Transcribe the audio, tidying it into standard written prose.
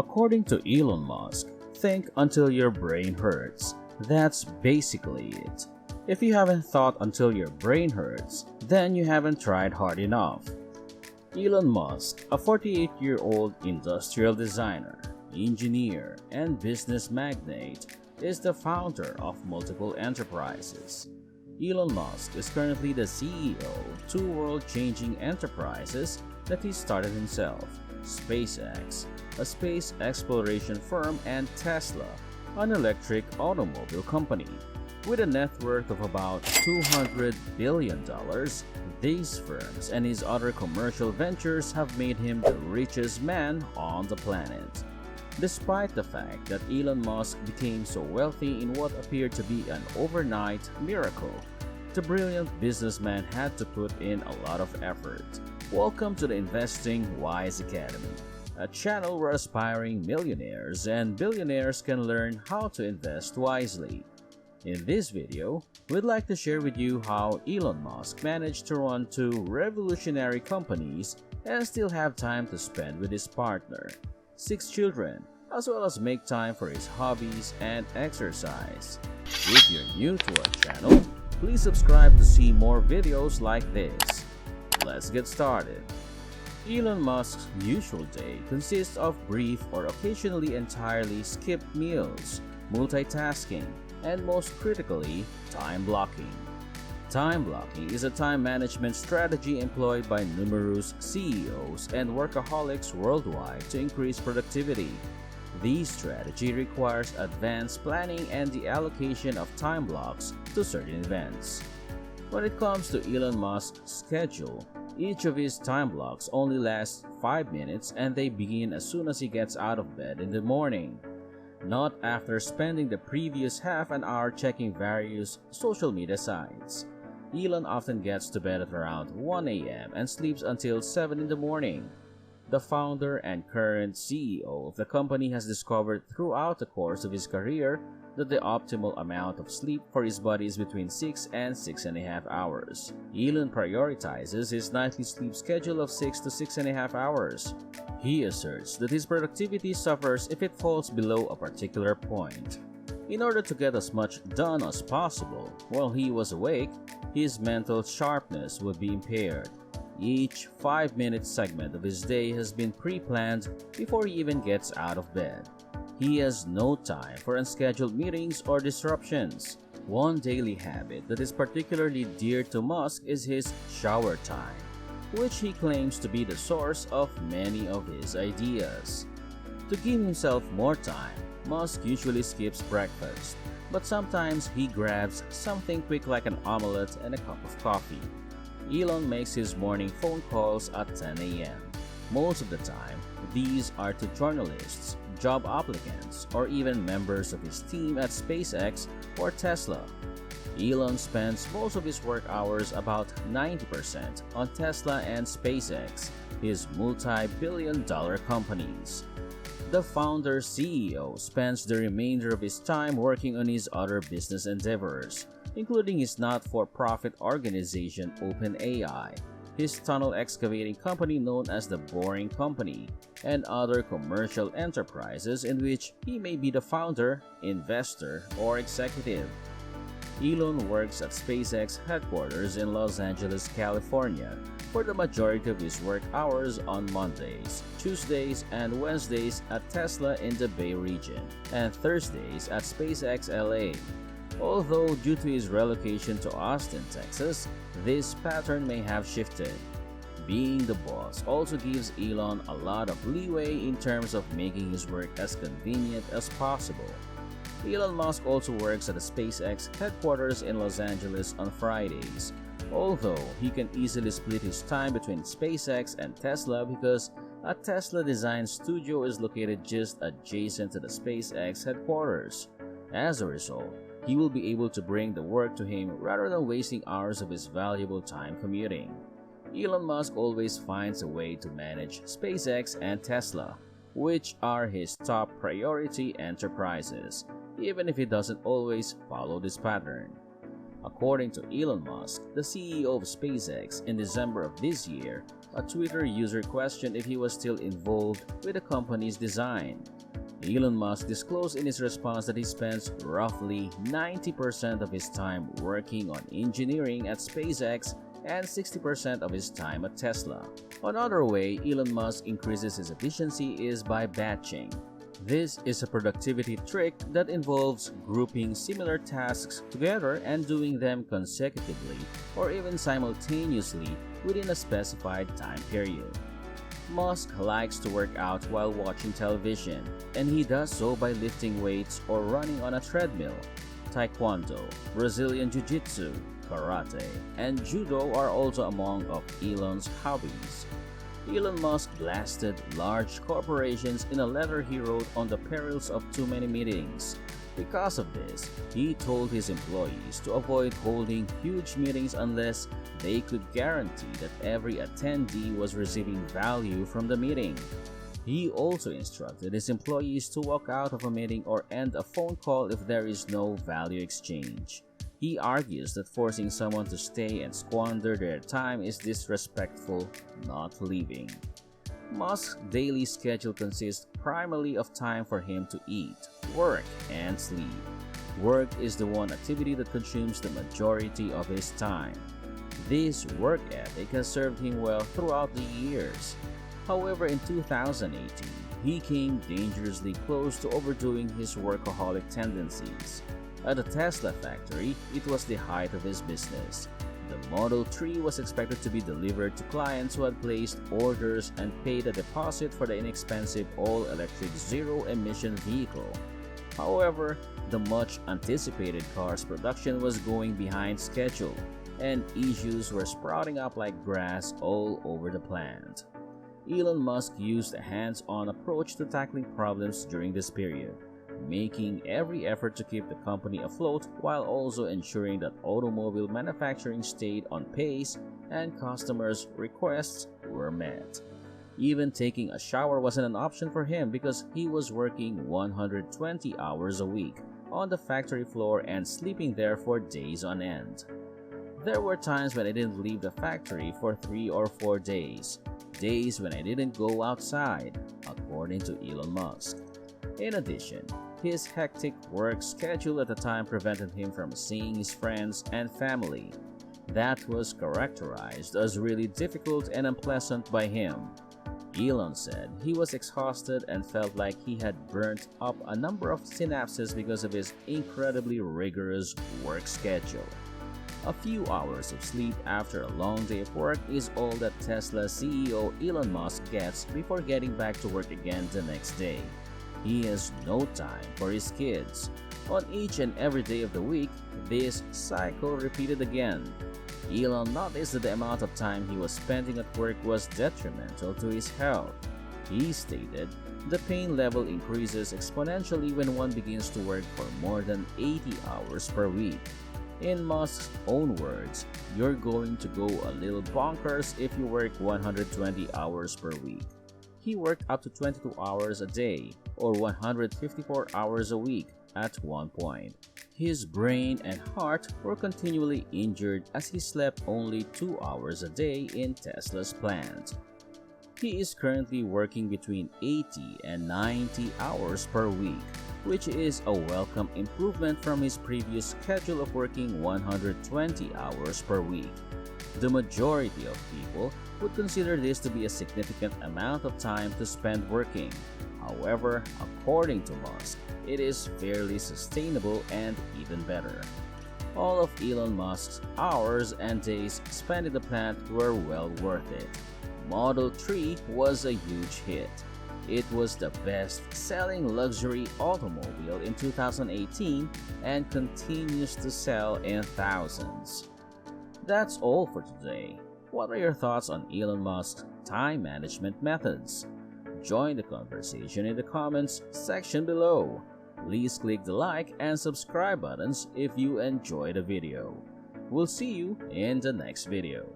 According to Elon Musk, think until your brain hurts. That's basically it. If you haven't thought until your brain hurts, then you haven't tried hard enough. Elon Musk, a 48-year-old industrial designer, engineer, and business magnate, is the founder of multiple enterprises. Elon Musk is currently the CEO of two world-changing enterprises that he started himself: SpaceX, a space exploration firm, and Tesla, an electric automobile company. With a net worth of about $200 billion, these firms and his other commercial ventures have made him the richest man on the planet. Despite the fact that Elon Musk became so wealthy in what appeared to be an overnight miracle, the brilliant businessman had to put in a lot of effort. Welcome to the Investing Wise Academy, a channel where aspiring millionaires and billionaires can learn how to invest wisely. In this video, we'd like to share with you how Elon Musk managed to run two revolutionary companies and still have time to spend with his partner, 6 children, as well as make time for his hobbies and exercise. If you're new to our channel, please subscribe to see more videos like this. Let's get started. Elon Musk's usual day consists of brief or occasionally entirely skipped meals, multitasking, and most critically, time blocking. Time blocking is a time management strategy employed by numerous CEOs and workaholics worldwide to increase productivity. This strategy requires advanced planning and the allocation of time blocks to certain events. When it comes to Elon Musk's schedule, each of his time blocks only lasts 5 minutes and they begin as soon as he gets out of bed in the morning, not after spending the previous half an hour checking various social media sites. Elon often gets to bed at around 1 a.m. and sleeps until 7 in the morning. The founder and current CEO of the company has discovered throughout the course of his career that the optimal amount of sleep for his body is between 6 and 6.5 hours. Elon prioritizes his nightly sleep schedule of 6 to 6.5 hours. He asserts that his productivity suffers if it falls below a particular point. In order to get as much done as possible while he was awake, his mental sharpness would be impaired. Each 5-minute segment of his day has been pre-planned before he even gets out of bed. He has no time for unscheduled meetings or disruptions. One daily habit that is particularly dear to Musk is his shower time, which he claims to be the source of many of his ideas. To give himself more time, Musk usually skips breakfast, but sometimes he grabs something quick like an omelette and a cup of coffee. Elon makes his morning phone calls at 10 a.m. Most of the time, these are to journalists, job applicants, or even members of his team at SpaceX or Tesla. Elon spends most of his work hours, about 90%, on Tesla and SpaceX, his multi-billion-dollar companies. The founder CEO spends the remainder of his time working on his other business endeavors, including his not-for-profit organization OpenAI, his tunnel excavating company known as the Boring Company, and other commercial enterprises in which he may be the founder, investor, or executive. Elon works at SpaceX headquarters in Los Angeles, California, for the majority of his work hours on Mondays, Tuesdays, and Wednesdays at Tesla in the Bay region, and Thursdays at SpaceX LA. Although due to his relocation to Austin, Texas, this pattern may have shifted. Being the boss also gives Elon a lot of leeway in terms of making his work as convenient as possible. Elon Musk also works at the SpaceX headquarters in Los Angeles on Fridays, although he can easily split his time between SpaceX and Tesla because a Tesla design studio is located just adjacent to the SpaceX headquarters. As a result, he will be able to bring the work to him rather than wasting hours of his valuable time commuting. Elon Musk always finds a way to manage SpaceX and Tesla, which are his top priority enterprises, even if he doesn't always follow this pattern. According to Elon Musk, the CEO of SpaceX, in December of this year, a Twitter user questioned if he was still involved with the company's design. Elon Musk disclosed in his response that he spends roughly 90% of his time working on engineering at SpaceX and 60% of his time at Tesla. Another way Elon Musk increases his efficiency is by batching. This is a productivity trick that involves grouping similar tasks together and doing them consecutively or even simultaneously within a specified time period. Musk likes to work out while watching television, and he does so by lifting weights or running on a treadmill. Taekwondo, Brazilian Jiu-Jitsu, karate, and judo are also among of Elon's hobbies. Elon Musk blasted large corporations in a letter he wrote on the perils of too many meetings. Because of this, he told his employees to avoid holding huge meetings unless they could guarantee that every attendee was receiving value from the meeting. He also instructed his employees to walk out of a meeting or end a phone call if there is no value exchange. He argues that forcing someone to stay and squander their time is disrespectful, not leaving. Musk's daily schedule consists primarily of time for him to eat, work, and sleep. Work is the one activity that consumes the majority of his time. This work ethic has served him well throughout the years. However, in 2018, he came dangerously close to overdoing his workaholic tendencies. At the Tesla factory, it was the height of his business. The Model 3 was expected to be delivered to clients who had placed orders and paid a deposit for the inexpensive all-electric zero-emission vehicle. However, the much-anticipated car's production was going behind schedule, and issues were sprouting up like grass all over the plant. Elon Musk used a hands-on approach to tackling problems during this period, making every effort to keep the company afloat while also ensuring that automobile manufacturing stayed on pace and customers' requests were met. Even taking a shower wasn't an option for him because he was working 120 hours a week on the factory floor and sleeping there for days on end. There were times when I didn't leave the factory for 3 or 4 days, days when I didn't go outside, according to Elon Musk. In addition, his hectic work schedule at the time prevented him from seeing his friends and family. That was characterized as really difficult and unpleasant by him. Elon said he was exhausted and felt like he had burnt up a number of synapses because of his incredibly rigorous work schedule. A few hours of sleep after a long day of work is all that Tesla CEO Elon Musk gets before getting back to work again the next day. He has no time for his kids. On each and every day of the week, this cycle repeated again. Elon noticed that the amount of time he was spending at work was detrimental to his health. He stated, "The pain level increases exponentially when one begins to work for more than 80 hours per week." In Musk's own words, "You're going to go a little bonkers if you work 120 hours per week." He worked up to 22 hours a day, or 154 hours a week at one point. His brain and heart were continually injured as he slept only 2 hours a day in Tesla's plant. He is currently working between 80 and 90 hours per week, which is a welcome improvement from his previous schedule of working 120 hours per week. The majority of people would consider this to be a significant amount of time to spend working. However, according to Musk, it is fairly sustainable and even better. All of Elon Musk's hours and days spent in the plant were well worth it. Model 3 was a huge hit. It was the best-selling luxury automobile in 2018 and continues to sell in thousands. That's all for today. What are your thoughts on Elon Musk's time management methods? Join the conversation in the comments section below. Please click the like and subscribe buttons if you enjoyed the video. We'll see you in the next video.